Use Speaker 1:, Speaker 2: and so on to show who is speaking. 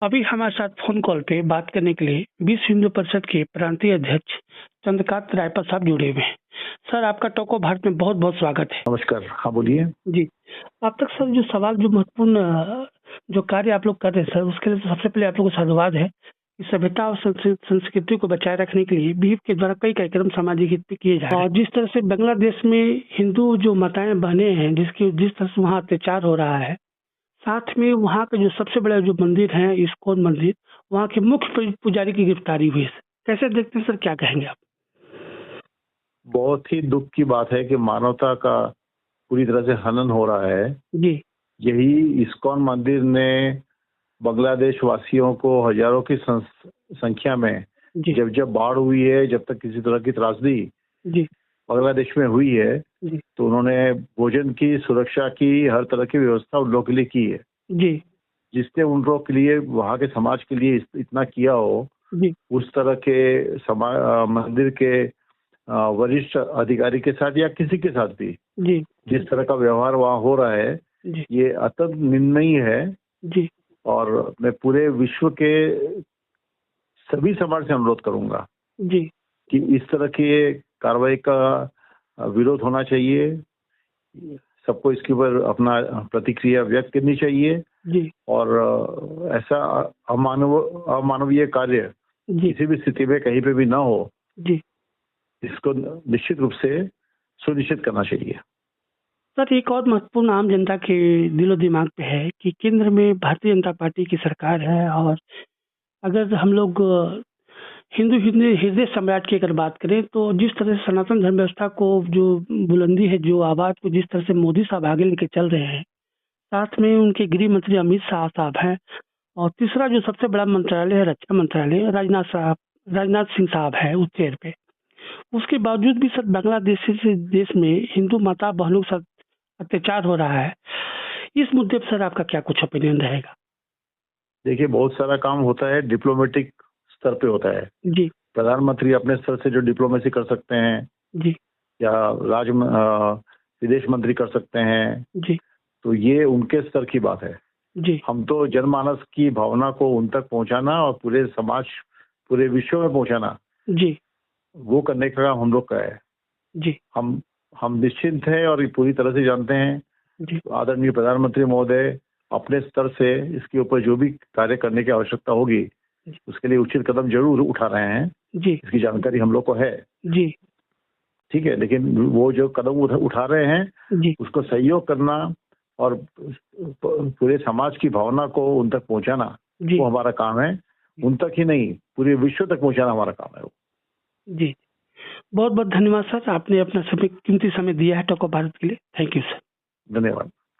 Speaker 1: अभी हमारे साथ फ़ोन कॉल पे बात करने के लिए विश्व हिंदू परिषद के प्रांतीय अध्यक्ष चंद्रकांत रायपाल साहब जुड़े हुए हैं। सर, आपका टोको भारत में बहुत-बहुत स्वागत है।
Speaker 2: नमस्कार, हाँ बोलिए।
Speaker 1: जी, अब तक सर जो सवाल जो महत्वपूर्ण जो कार्य आप लोग कर रहे हैं सर, उसके लिए तो सबसे पहले आप लोगों को साधुवाद है कि सभ्यता और संस्कृति को बचाए रखने के लिए बीफ के द्वारा कई कार्यक्रम सामाजिक हित पे किए जा रहे हैं। और जिस तरह से बांग्लादेश में हिंदू जो माताएं बहनें हैं, जिस तरह से वहाँ अत्याचार हो रहा है, साथ में वहाँ का जो सबसे बड़ा जो मंदिर है इस्कॉन मंदिर, वहाँ के मुख्य पुजारी की गिरफ्तारी हुई है। कैसे देखते हैं सर, क्या कहेंगे आप?
Speaker 2: बहुत ही दुख की बात है कि मानवता का पूरी तरह से हनन हो रहा है।
Speaker 1: जी,
Speaker 2: यही इस्कॉन मंदिर ने बांग्लादेश वासियों को हजारों की संख्या में
Speaker 1: जी,
Speaker 2: जब बाढ़ हुई है, जब तक किसी तरह की त्रासदी
Speaker 1: जी,
Speaker 2: बांग्लादेश में हुई है,
Speaker 1: जी,
Speaker 2: तो उन्होंने भोजन की, सुरक्षा की, हर तरह की व्यवस्था उन लोगों के लिए की है।
Speaker 1: जी,
Speaker 2: जिसने उन लोगों के लिए, वहाँ के समाज के लिए इतना किया हो,
Speaker 1: जी,
Speaker 2: उस तरह के मंदिर के वरिष्ठ अधिकारी के साथ या किसी के साथ भी
Speaker 1: जी,
Speaker 2: जिस तरह का व्यवहार वहाँ हो रहा है,
Speaker 1: जी,
Speaker 2: ये अत्यंत निंदनीय है।
Speaker 1: जी,
Speaker 2: और मैं पूरे विश्व के सभी समाज से अनुरोध करूंगा
Speaker 1: जी,
Speaker 2: कि इस तरह की कार्रवाई का विरोध होना चाहिए। सबको इसके ऊपर अपना प्रतिक्रिया व्यक्त करनी चाहिए
Speaker 1: जी,
Speaker 2: और ऐसा अमानवीय कार्य
Speaker 1: जी,
Speaker 2: किसी भी स्थिति में कहीं पे भी ना हो,
Speaker 1: जी।
Speaker 2: इसको निश्चित रूप से सुनिश्चित करना चाहिए।
Speaker 1: सर, एक और महत्वपूर्ण आम जनता के दिलो-दिमाग पे है कि केंद्र में भारतीय जनता पार्टी की सरकार है और अगर हम लोग हिंदू हृदय सम्राट की अगर बात करें तो जिस तरह से सनातन धर्म व्यवस्था को जो बुलंदी है, जो आवाज़ को जिस तरह से मोदी साहब आगे लेके चल रहे हैं, साथ में उनके गृह मंत्री अमित शाह साहब हैं और तीसरा जो सबसे बड़ा मंत्रालय है रक्षा मंत्रालय, राजनाथ सिंह साहब है उस चेयर पे। उसके बावजूद भी सर बांग्लादेश जैसे देश में हिंदू माता बहनों के साथ अत्याचार हो रहा है। इस मुद्दे पर सर आपका क्या कुछ ओपिनियन रहेगा?
Speaker 2: देखिए, बहुत सारा काम होता है, डिप्लोमेटिक स्तर पे होता है।
Speaker 1: जी,
Speaker 2: प्रधानमंत्री अपने स्तर से जो डिप्लोमेसी कर सकते हैं
Speaker 1: जी,
Speaker 2: या विदेश मंत्री कर सकते हैं,
Speaker 1: जी,
Speaker 2: तो ये उनके स्तर की बात है।
Speaker 1: जी,
Speaker 2: हम तो जनमानस की भावना को उन तक पहुंचाना और पूरे समाज, पूरे विश्व में पहुंचाना,
Speaker 1: जी,
Speaker 2: वो करने का काम हम लोग का है।
Speaker 1: जी,
Speaker 2: हम निश्चिंत हैं और ये पूरी तरह से जानते हैं,
Speaker 1: जी,
Speaker 2: आदरणीय प्रधानमंत्री महोदय अपने स्तर से इसके ऊपर जो भी कार्य करने की आवश्यकता होगी,
Speaker 1: जी,
Speaker 2: उसके लिए उचित कदम जरूर उठा रहे हैं।
Speaker 1: जी,
Speaker 2: इसकी जानकारी हम लोग को है,
Speaker 1: जी,
Speaker 2: ठीक है। लेकिन वो जो कदम उठा रहे हैं,
Speaker 1: जी,
Speaker 2: उसको सहयोग करना और पूरे समाज की भावना को उन तक पहुंचाना,
Speaker 1: जी,
Speaker 2: वो हमारा काम है। उन तक ही नहीं, पूरे विश्व तक पहुंचाना हमारा काम है वो।
Speaker 1: जी। बहुत-बहुत धन्यवाद सर, आपने अपना कीमती समय दिया है टोको भारत के लिए। Thank you sir.
Speaker 2: धन्यवाद।